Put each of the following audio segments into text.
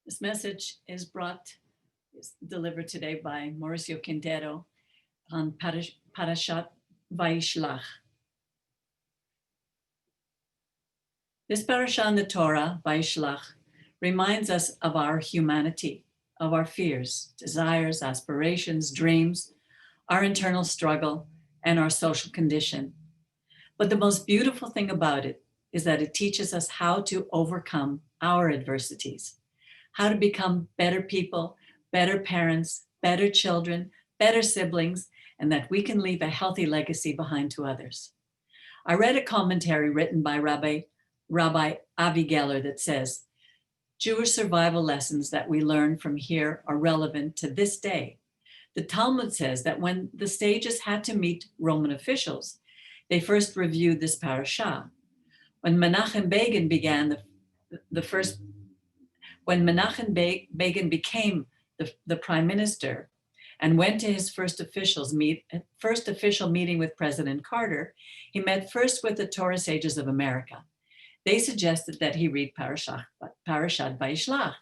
This message is delivered today by Mauricio Quintero on Parashat Vayishlach. This parasha in the Torah, Vayishlach, reminds us of our humanity, of our fears, desires, aspirations, dreams, our internal struggle, and our social condition. But the most beautiful thing about it is that it teaches us how to overcome our adversities, how to become better people, better parents, better children, better siblings, and that we can leave a healthy legacy behind to others. I read a commentary written by Rabbi Avi Geller that says, Jewish survival lessons that we learn from here are relevant to this day. The Talmud says that when the sages had to meet Roman officials, they first reviewed this parasha. When Menachem Begin became the prime minister and went to his first official meeting with President Carter, he met first with the Torah sages of America. They suggested that he read Parashat Vayishlach.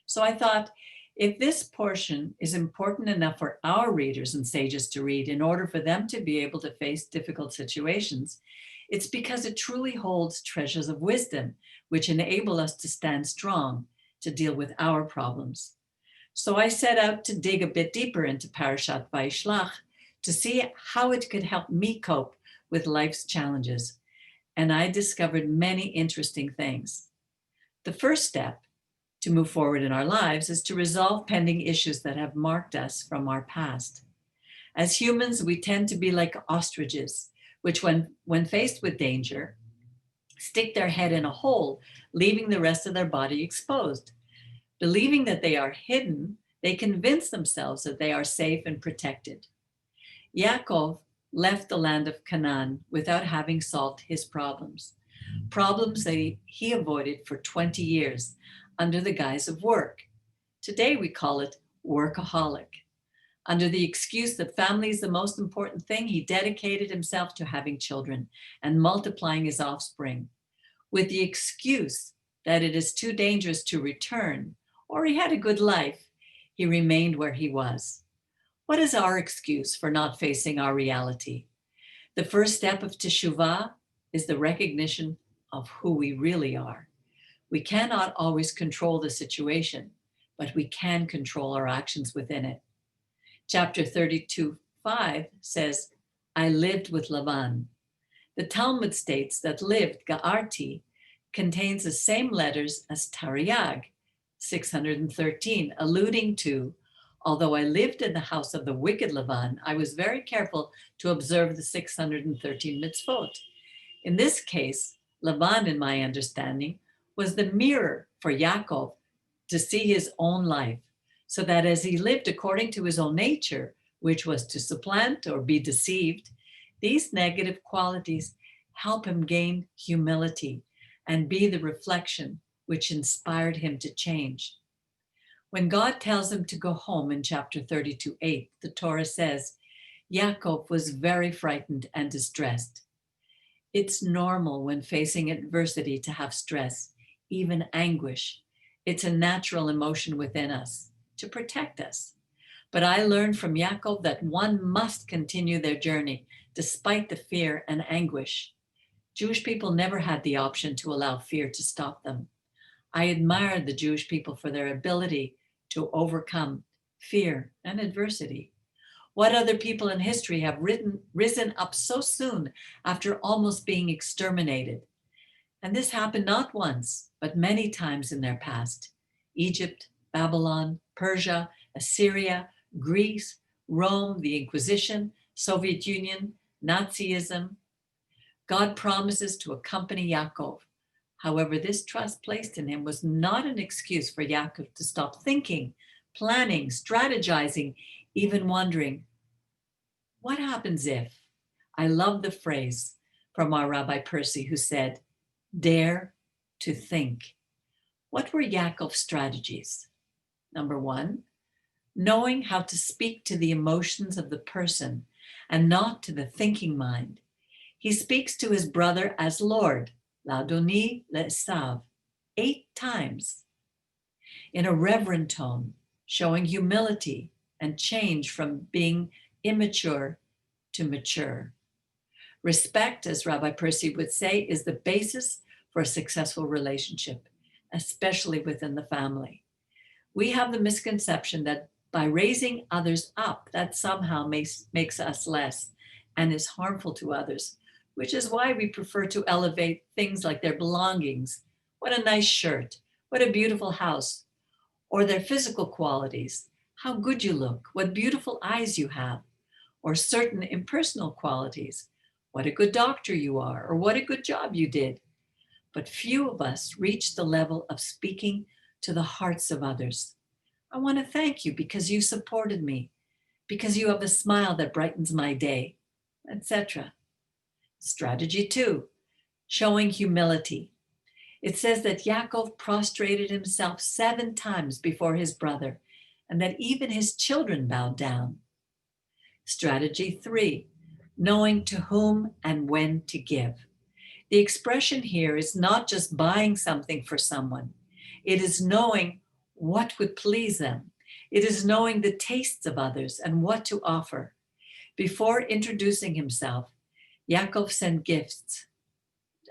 So I thought, if this portion is important enough for our readers and sages to read in order for them to be able to face difficult situations, it's because it truly holds treasures of wisdom, which enable us to stand strong to deal with our problems. So I set out to dig a bit deeper into Parashat Vayishlach to see how it could help me cope with life's challenges. And I discovered many interesting things. The first step to move forward in our lives is to resolve pending issues that have marked us from our past. As humans, we tend to be like ostriches, which when faced with danger, stick their head in a hole, leaving the rest of their body exposed. Believing that they are hidden, they convince themselves that they are safe and protected. Yaakov left the land of Canaan without having solved his problems that he avoided for 20 years under the guise of work. Today we call it workaholic. Under the excuse that family is the most important thing, he dedicated himself to having children and multiplying his offspring. With the excuse that it is too dangerous to return, or he had a good life, he remained where he was. What is our excuse for not facing our reality? The first step of teshuvah is the recognition of who we really are. We cannot always control the situation, but we can control our actions within it. Chapter 32:5 says, I lived with Lavan. The Talmud states that lived, ga'arti, contains the same letters as Taryag, 613, alluding to, although I lived in the house of the wicked Lavan, I was very careful to observe the 613 mitzvot. In this case, Lavan, in my understanding, was the mirror for Yaakov to see his own life, so that as he lived according to his own nature, which was to supplant or be deceived, these negative qualities help him gain humility and be the reflection which inspired him to change. When God tells him to go home in chapter 32:8, the Torah says, Yaakov was very frightened and distressed. It's normal when facing adversity to have stress, even anguish. It's a natural emotion within us to protect us. But I learned from Yaakov that one must continue their journey despite the fear and anguish. Jewish people never had the option to allow fear to stop them. I admired the Jewish people for their ability to overcome fear and adversity. What other people in history have risen up so soon after almost being exterminated? And this happened not once, but many times in their past. Egypt, Babylon, Persia, Assyria, Greece, Rome, the Inquisition, Soviet Union, Nazism. God promises to accompany Yaakov. However, this trust placed in him was not an excuse for Yaakov to stop thinking, planning, strategizing, even wondering, what happens if? I love the phrase from our Rabbi Percy who said, dare to think. What were Yaakov's strategies? Number one, knowing how to speak to the emotions of the person and not to the thinking mind. He speaks to his brother as Lord, L'Adoni Le'esav, 8 times. in a reverent tone, showing humility and change from being immature to mature. Respect, as Rabbi Percy would say, is the basis for a successful relationship, especially within the family. We have the misconception that by raising others up, that somehow makes us less and is harmful to others, which is why we prefer to elevate things like their belongings. What a nice shirt, what a beautiful house, or their physical qualities, how good you look, what beautiful eyes you have, or certain impersonal qualities, what a good doctor you are, or what a good job you did. But few of us reach the level of speaking to the hearts of others. I want to thank you because you supported me, because you have a smile that brightens my day, etc. Strategy 2, showing humility. It says that Yaakov prostrated himself 7 times before his brother, and that even his children bowed down. Strategy 3, knowing to whom and when to give. The expression here is not just buying something for someone. It is knowing what would please them. It is knowing the tastes of others and what to offer. Before introducing himself, Yaakov sent gifts,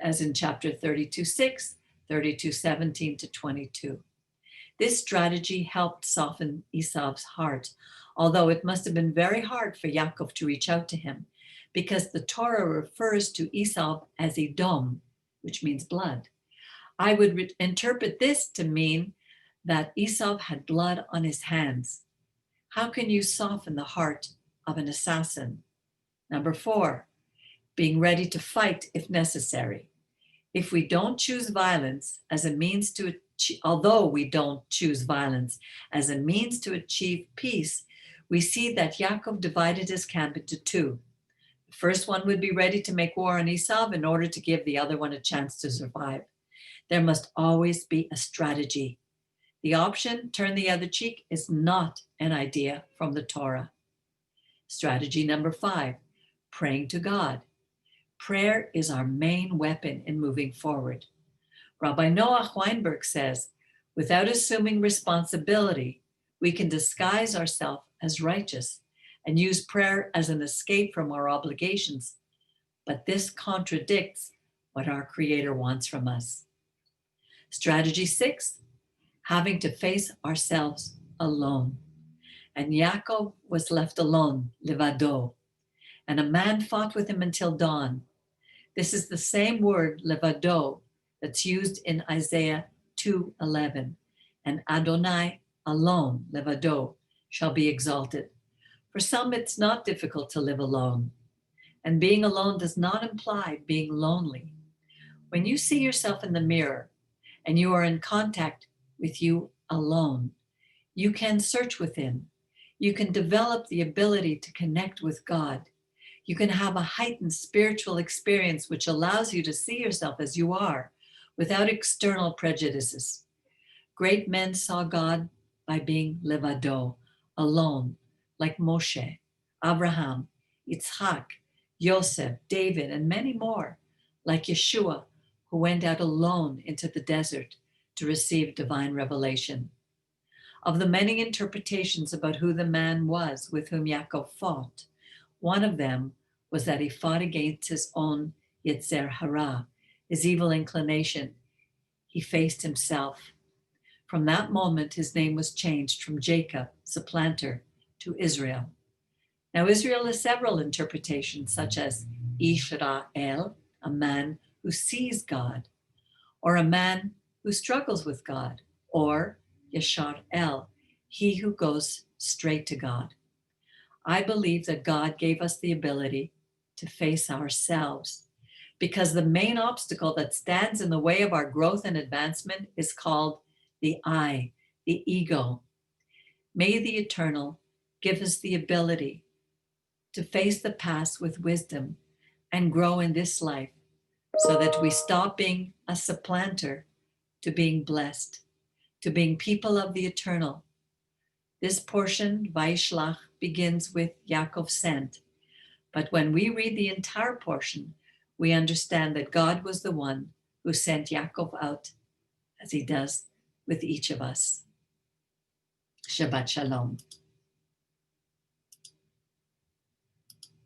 as in chapter 32:6, 32:17 to 22. This strategy helped soften Esau's heart, although it must have been very hard for Yaakov to reach out to him, because the Torah refers to Esau as Edom, which means blood. I would interpret this to mean that Esau had blood on his hands. How can you soften the heart of an assassin? Number 4, being ready to fight if necessary. If we don't choose violence as a means to although we don't choose violence as a means to achieve peace, we see that Yaakov divided his camp into 2. The first one would be ready to make war on Esau in order to give the other one a chance to survive. There must always be a strategy. The option, turn the other cheek, is not an idea from the Torah. Strategy number 5, praying to God. Prayer is our main weapon in moving forward. Rabbi Noach Weinberg says, without assuming responsibility, we can disguise ourselves as righteous and use prayer as an escape from our obligations. But this contradicts what our Creator wants from us. Strategy 6, having to face ourselves alone. And Yaakov was left alone, levado, and a man fought with him until dawn. This is the same word, levado, that's used in Isaiah 2:11. And Adonai alone, levado, shall be exalted. For some, it's not difficult to live alone. And being alone does not imply being lonely. When you see yourself in the mirror and you are in contact with you alone, you can search within. You can develop the ability to connect with God. You can have a heightened spiritual experience which allows you to see yourself as you are, without external prejudices. Great men saw God by being levado, alone, like Moshe, Abraham, Yitzhak, Yosef, David, and many more, like Yeshua, who went out alone into the desert to receive divine revelation. Of the many interpretations about who the man was with whom Yaakov fought, one of them was that he fought against his own Yetzer Hara, his evil inclination. He faced himself. From that moment, his name was changed from Jacob, supplanter, to Israel. Now, Israel has several interpretations, such as Israel, a man who sees God, or a man who struggles with God, or Yashar El, he who goes straight to God. I believe that God gave us the ability to face ourselves, because the main obstacle that stands in the way of our growth and advancement is called the I, the ego. May the Eternal give us the ability to face the past with wisdom and grow in this life, so that we stop being a supplanter to being blessed, to being people of the Eternal. This portion, Vayishlach, begins with Yaakov sent. But when we read the entire portion, we understand that God was the one who sent Yaakov out, as he does with each of us. Shabbat Shalom.